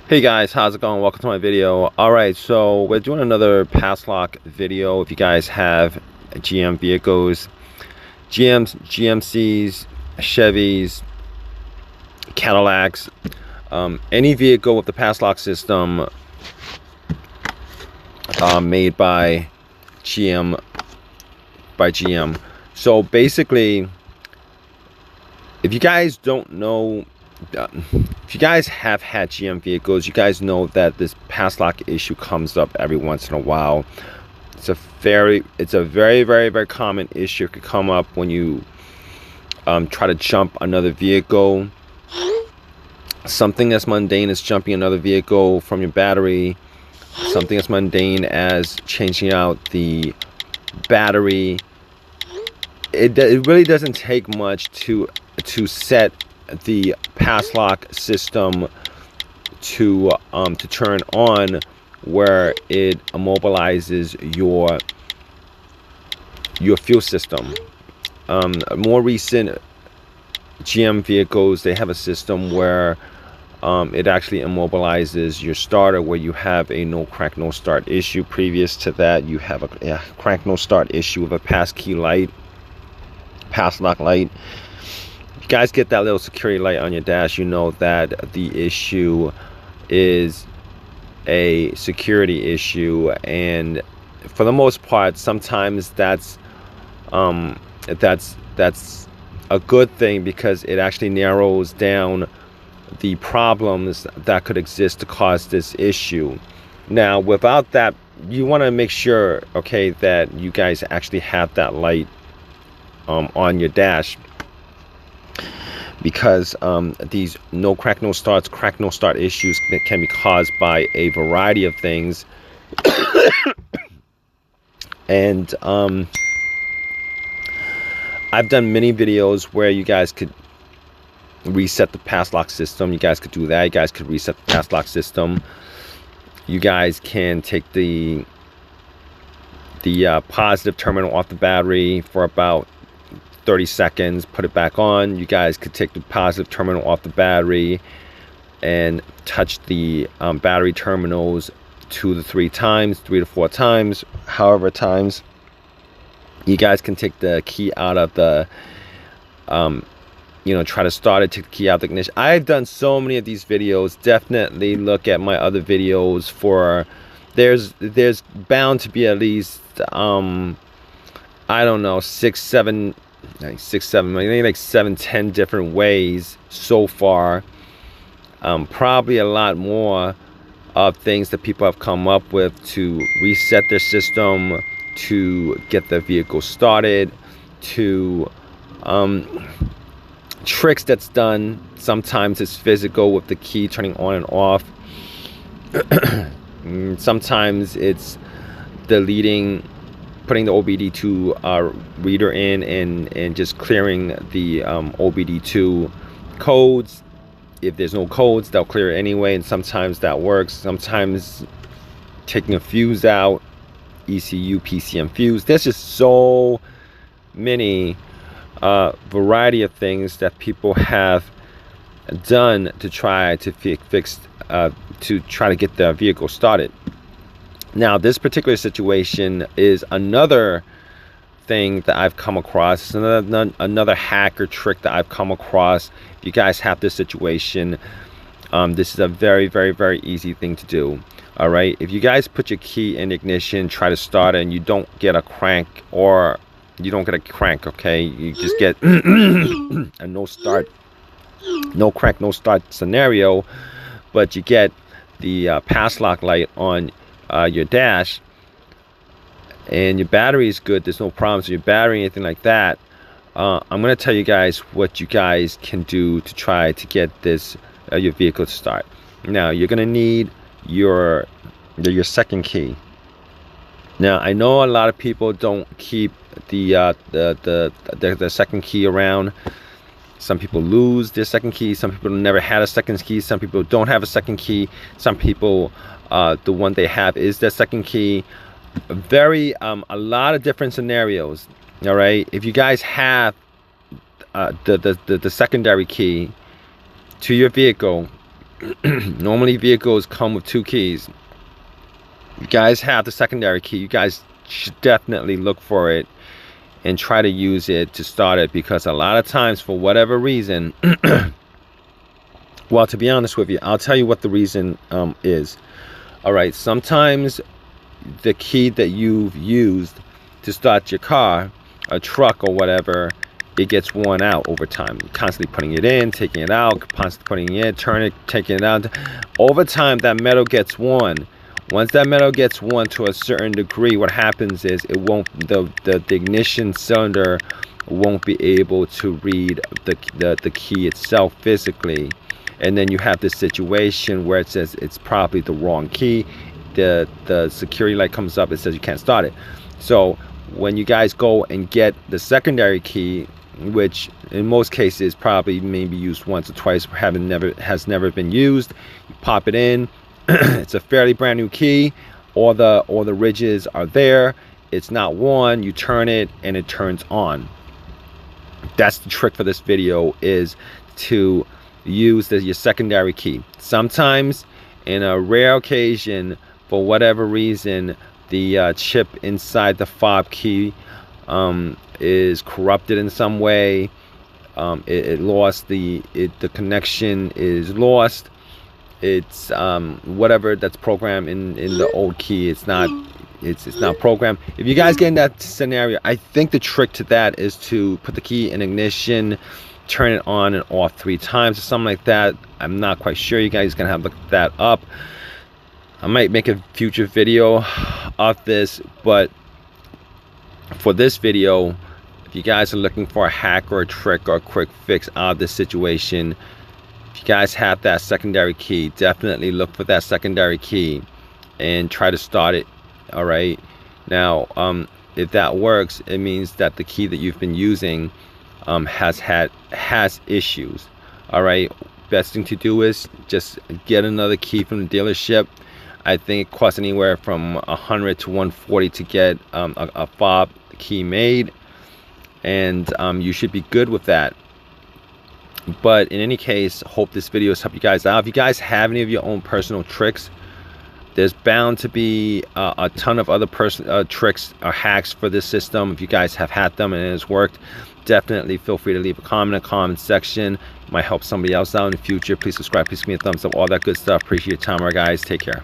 Hey guys, how's it going? Welcome to my video. Alright, so we're doing another pass lock video. If you guys have GM vehicles, GMCs, Chevys, Cadillacs, any vehicle with the pass lock system made by GM. So basically, if you guys don't know, if you guys have had GM vehicles, you guys know that this pass lock issue comes up every once in a while. It's a very common issue. It could come up when you try to jump another vehicle. Something as mundane as jumping another vehicle from your battery. Something as mundane as changing out the battery. It really doesn't take much to set the pass lock system to turn on, where it immobilizes your fuel system. More recent GM vehicles, they have a system where it actually immobilizes your starter, where you have a no crank no start issue. Previous to that, you have a crank no start issue with a pass lock light. You guys get that little security light on your dash, you know that the issue is a security issue, and for the most part, sometimes that's a good thing, because it actually narrows down the problems that could exist to cause this issue. Now, without that, you want to make sure, okay, that you guys actually have that light on your dash, because these no crank no start issues can be caused by a variety of things. And I've done many videos where you guys could reset the pass lock system. You guys could do that. You guys could reset the pass lock system. You guys can take the positive terminal off the battery for about 30 seconds, put it back on. You guys could take the positive terminal off the battery and touch the battery terminals 2 to 3 times, 3 to 4 times, however times. You guys can take the key out of the try to start it, take the key out of the ignition. I've done so many of these videos. Definitely look at my other videos for there's bound to be at least I don't know, 6, 7, maybe like 7, 10 different ways so far. Probably a lot more of things that people have come up with to reset their system, to get the vehicle started, to tricks that's done. Sometimes it's physical with the key turning on and off. Sometimes it's putting the OBD2 reader in and just clearing the OBD2 codes. If there's no codes, they'll clear it anyway, and sometimes that works. Sometimes taking a fuse out, ECU, PCM fuse. There's just so many variety of things that people have done to try to fix to try to get the vehicle started. Now, this particular situation is another thing that I've come across. It's another hack or trick that I've come across. If you guys have this situation, this is a very easy thing to do. All right, if you guys put your key in ignition, try to start it, and you don't get a crank, or you don't get a crank, okay, you just get a no crank no start scenario, but you get the pass lock light on your dash, and your battery is good. There's no problems with your battery, anything like that. I'm going to tell you guys what you guys can do to try to get this your vehicle to start. Now, you're going to need your second key. Now, I know a lot of people don't keep the second key around. Some people lose their second key. Some people never had a second key. Some people don't have a second key. Some people, the one they have is their second key. A lot of different scenarios. All right, if you guys have the secondary key to your vehicle, Normally vehicles come with 2 keys. You guys have the secondary key. You guys should definitely look for it and try to use it to start it, because a lot of times, for whatever reason, well, to be honest with you, I'll tell you what the reason is. All right, sometimes the key that you've used to start your car, a truck or whatever, it gets worn out over time. You're constantly putting it in, taking it out, constantly putting it in, turning it, taking it out. Over time, that metal gets worn. Once that metal gets worn to a certain degree, what happens is it won't, the ignition cylinder won't be able to read the key itself physically. And then you have this situation where it says it's probably the wrong key. The security light comes up, it says you can't start it. So when you guys go and get the secondary key, which in most cases probably maybe used once or twice, has never been used, you pop it in. It's a fairly brand new key. All the ridges are there. It's not worn. You turn it and it turns on. That's the trick for this video, is to use your secondary key. Sometimes, in a rare occasion, for whatever reason, the chip inside the fob key is corrupted in some way. It lost the connection is lost. It's whatever that's programmed in the old key. It's not programmed. If you guys get in that scenario, I think the trick to that is to put the key in ignition, turn it on and off 3 times or something like that. I'm not quite sure. You guys can have to look that up. I might make a future video of this, but for this video, if you guys are looking for a hack or a trick or a quick fix out of this situation, if you guys have that secondary key, definitely look for that secondary key and try to start it. All right, now if that works, it means that the key that you've been using has issues. All right, best thing to do is just get another key from the dealership. I think it costs anywhere from $100 to $140 to get a fob key made, and you should be good with that. But in any case, hope this video has helped you guys out. If you guys have any of your own personal tricks, there's bound to be a ton of other tricks or hacks for this system. If you guys have had them and it has worked, definitely feel free to leave a comment in the comment section. It might help somebody else out in the future. Please subscribe, please give me a thumbs up, all that good stuff. Appreciate your time, all right, guys. Take care.